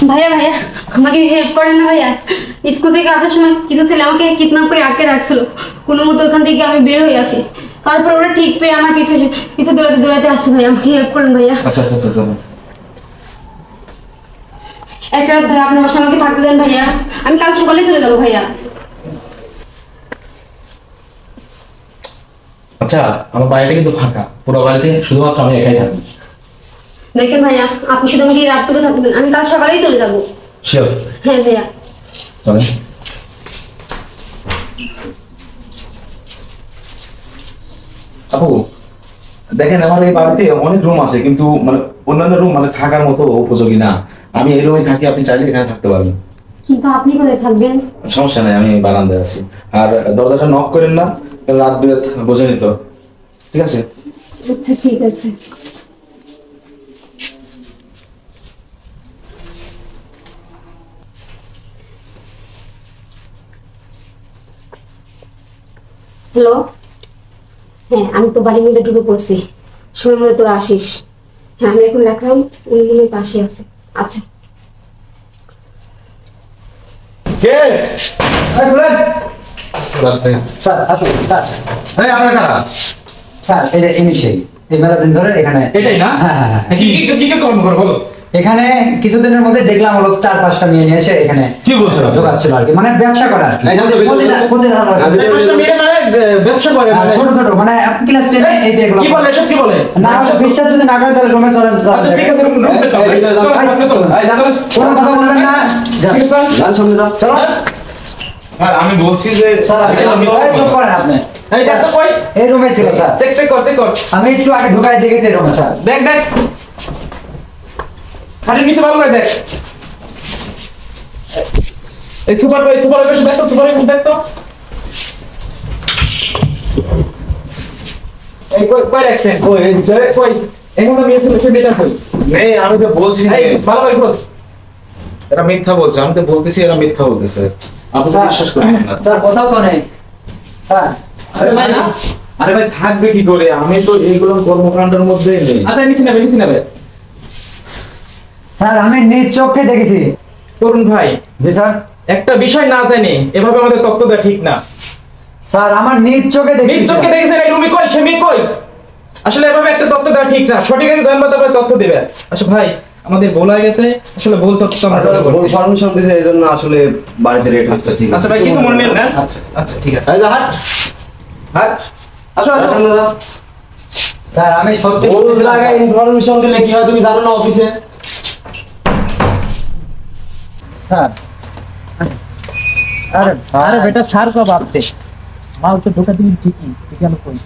ভাইয়া ভাইয়া আমাকে হেল্প করেন না ভাইয়া। স্কুল থেকে আসার সময় কিছু ছেলে আমাকে কিডন্যাপ করে আটকে রাখছিল, কোনো মতো ওখান থেকে আমি বের হয়ে আসি। তারপর ওরা ঠিক পেয়ে আমার পিছে পিছে দৌড়াতে দৌড়াতে আসছে ভাইয়া, আমাকে হেল্প করেন ভাইয়া। আচ্ছা আচ্ছা আচ্ছা একটা রাত ভাইয়া আপনার বাসায় আমাকে থাকতে দেন ভাইয়া, আমি কাল সকালে চলে যাবো ভাইয়া। আচ্ছা, আমার বাড়িটা কিন্তু ফাঁকা, পুরো বাড়িতে শুধুমাত্র আমি একাই থাকি। দেখেন ভাইয়া, আপনি শুধু আমাকে এই রাতটুকু থাকতে দেন, আমি কাল সকালেই চলে যাবো। শিওর? হ্যাঁ ভাইয়া। চলেন। আপু দেখেন, আমার এই বাড়িতে অনেক রুম আছে, কিন্তু মানে অন্যান্য রুম মানে থাকার মতো উপযোগী না। আমি এই রুমে থাকি, আপনি চাইলে এখানে থাকতে পারবেন। কিন্তু আপনি কোথায় থাকবেন? সমস্যা নাই, আমি বারান্দায় আছি। আর দরজাটা নক করেন না, রাত বিরাত বোঝেনি তো। ঠিক আছে? আচ্ছা ঠিক আছে। হ্যালো, হ্যাঁ আমি তো বাড়ির মধ্যে ঢুকে পড়ছি, সময় মধ্যে তোরা আসিস। হ্যাঁ আমি এখন রাখলাম, উনি মনে হয় পাশে আছে। আচ্ছা। কে? স্যার আসুন স্যার। আপনারা কারা? স্যার এই যে ইনি সেই এই মেলা দিন ধরে এখানে। এটাই না? হ্যাঁ হ্যাঁ হ্যাঁ। কি কি কি কি কর্ম করো বলো? এখানে কিছুদিনের মধ্যে দেখলাম হলো 4-5টা মেয়ে নিয়ে এসে এখানে কি বলছো? ঢোকাচ্ছিল আর কি, মানে ব্যবসা করা আর কি। এই জানতো পাঁচটা মেয়ে মানে ব্যবসা করে মানে ছোট ছোট মানে ক্লাস 10 এইটা এগুলো। কি বলে এসব, কি বলে? না বিশ্বাস যদি না করেন তাহলে রুমে চলেন। আচ্ছা ঠিক আছে, রুম চেক করো। চলো আপনি চলুন। কোনো কথা বলবেন না। ঠিক আছে গান সামনে যাও চলো। স্যার আমি বলছি যে স্যার আপনি চুপ করেন আপনি। এই যা তো কই এই রুমে ছিল স্যার। চেক চেক কর, চেক কর। আমি একটু আগে ঢুকাই দেখেছি রুমে স্যার। দেখ দেখ, খাটের নিচে ভালো করে দেখ। এই সুপার বয়, সুপার বয় দেখ তো, সুপার বয় দেখ তো। এই কই কই রাখছেন? কই এই কই এখন তো মেয়ে ছিল, সে মেয়েটা কই? নেই, আমি তো বলছি না। এই ভালো করে বল। এরা মিথ্যা বলছে, আমি তো বলতেছি এরা মিথ্যা বলতেছে। আপনি বিশ্বাস করেন না স্যার কোথাও তো নেই স্যার। আরে ভাই, আরে ভাই থাকবে কি করে? আমি তো এইগুলো কর্মকাণ্ডের মধ্যে নেই। আচ্ছা নিচে নেবে, নিচে নেবে। স্যার আমি নিজ চোখে দেখেছি। তরুণ ভাই, জি স্যার। একটা বিষয় না জানি এভাবে আমাদের তথ্য দেওয়া ঠিক না। স্যার আমার নিজ চোখে দেখেছি। নিজ চোখে দেখেছেন এই রুমি কই, সে মেয়ে কই? আসলে এভাবে একটা তথ্য দেওয়া ঠিক না, সঠিক আগে জানবা তারপরে তথ্য দিবে। আচ্ছা ভাই, আমাদের ভুল হয়ে গেছে, আসলে ভুল তথ্য আমরা আসলে করছি। ভুল পারমিশন দিয়েছে, এইজন্য আসলে বাড়িতে রেট হচ্ছে। ঠিক আছে আচ্ছা ভাই, কিছু মনে নেন না। আচ্ছা আচ্ছা ঠিক আছে। এই যা, হাট হাট, আসো আসো। সামনে যাও। স্যার আমি সত্যি ভুল জায়গায় ইনফরমেশন দিলে কি হয় তুমি জানো না অফিসে? স্যার। আরে আরে বেটা স্যার কো ভাবতে মাল তো ঢোকা দিবি ঠিকই, ঠিক আছে কই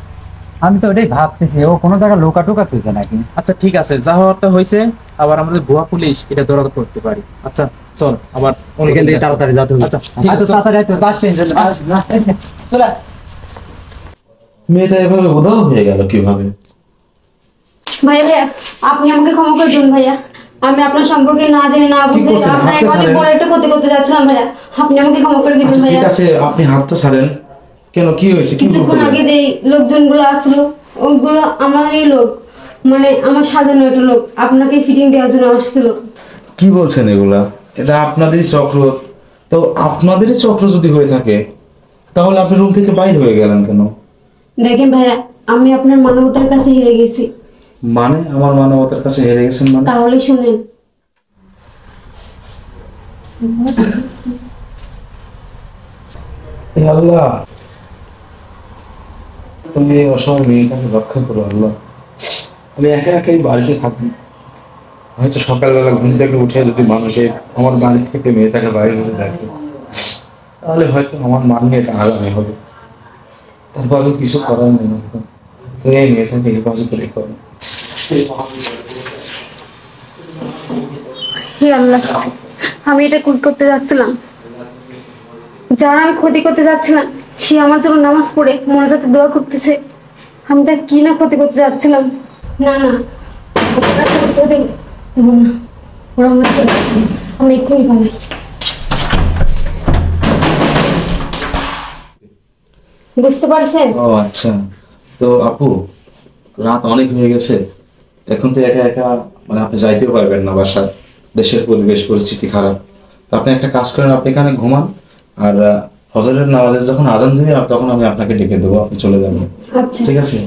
আমি তো ওটাই ভাবতেছি ও কোনো জায়গা লোকা টোকা তুইছে নাকি। আচ্ছা ঠিক আছে, যা হওয়ার তো হয়েছে। আবার আমাদের ভুয়া পুলিশ এটা ধরা করতে পারি। আচ্ছা চল আবার এখান থেকে তাড়াতাড়ি যাও তুমি। আচ্ছা ঠিক আছে, চল। তাড়াতাড়ি তো বাস টেনশন চলে। মেয়েটা এভাবে উধাও হয়ে গেল কিভাবে? ভাইয়া ভাইয়া আপনি আমাকে ক্ষমা করে দিন ভাইয়া, আমি আপনার সম্পর্কে না জেনে না বুঝে করছেন? আপনার হাতটা অনেক ছাড়েন। বড় একটা ক্ষতি করতে যাচ্ছিলাম ভাইয়া, আপনি আমাকে ক্ষমা করে দিবেন আচ্ছা ঠিক ভাইয়া। আছে, আপনি হাতটা ছাড়েন। কেন, কি হয়েছে? কি ভুল কিছুক্ষণ করলেন? আগে যে লোকজনগুলো আসছিল ওইগুলো আমাদেরই লোক, মানে আমার সাজানো একটা লোক আপনাকে ফিটিং দেওয়ার জন্য আসছিল। কি বলছেন এগুলা? এটা আপনাদেরই চক্র। তো আপনাদেরই চক্র যদি হয়ে থাকে, তাহলে আপনি রুম থেকে বাইরে হয়ে গেলেন কেন? দেখেন ভাইয়া, আমি আপনার মানবতার কাছে হেরে গেছি। মানে আমার মানবতার কাছে হেরে গেছেন মানে? তাহলে শুনেন, হে আল্লাহ, তুমি এই অসময় মেয়েটাকে রক্ষা করো আল্লাহ। আমি একা একাই বাড়িতে থাকি, হয়তো সকালবেলা ঘুম থেকে উঠে যদি মানুষের আমার বাড়ি থেকে মেয়েটাকে বাইরে হতে দেখে, তাহলে হয়তো আমার মান নিয়ে এটা আগামী হবে। তারপরে কিছু করার নেই, তো এই মেয়েটাকে হেফাজত রেখো। হে আল্লাহ, আমি এটা করতে যাচ্ছিলাম, যারা আমি ক্ষতি করতে যাচ্ছিলাম সে আমার জন্য নামাজ পড়ে মোনাজাতে দোয়া করতেছে, আমি তার কি না ক্ষতি করতে যাচ্ছিলাম। না না, ওরা ক্ষতি করতে দেবো না, ওরা আমার ক্ষতি করবে। আমি এক্ষুনি পালাই। বুঝতে পারছেন? ও আচ্ছা, তো আপু রাত অনেক হয়ে গেছে, এখন তো একা একা মানে আপনি যাইতেও পারবেন না বাসায়। দেশের পরিবেশ পরিস্থিতি খারাপ। তো আপনি একটা কাজ করেন, আপনি এখানে ঘুমান, আর ফজরের নামাজের যখন আজান দেবে তখন আমি আপনাকে ডেকে দেবো, আপনি চলে যাবেন। আচ্ছা ঠিক আছে?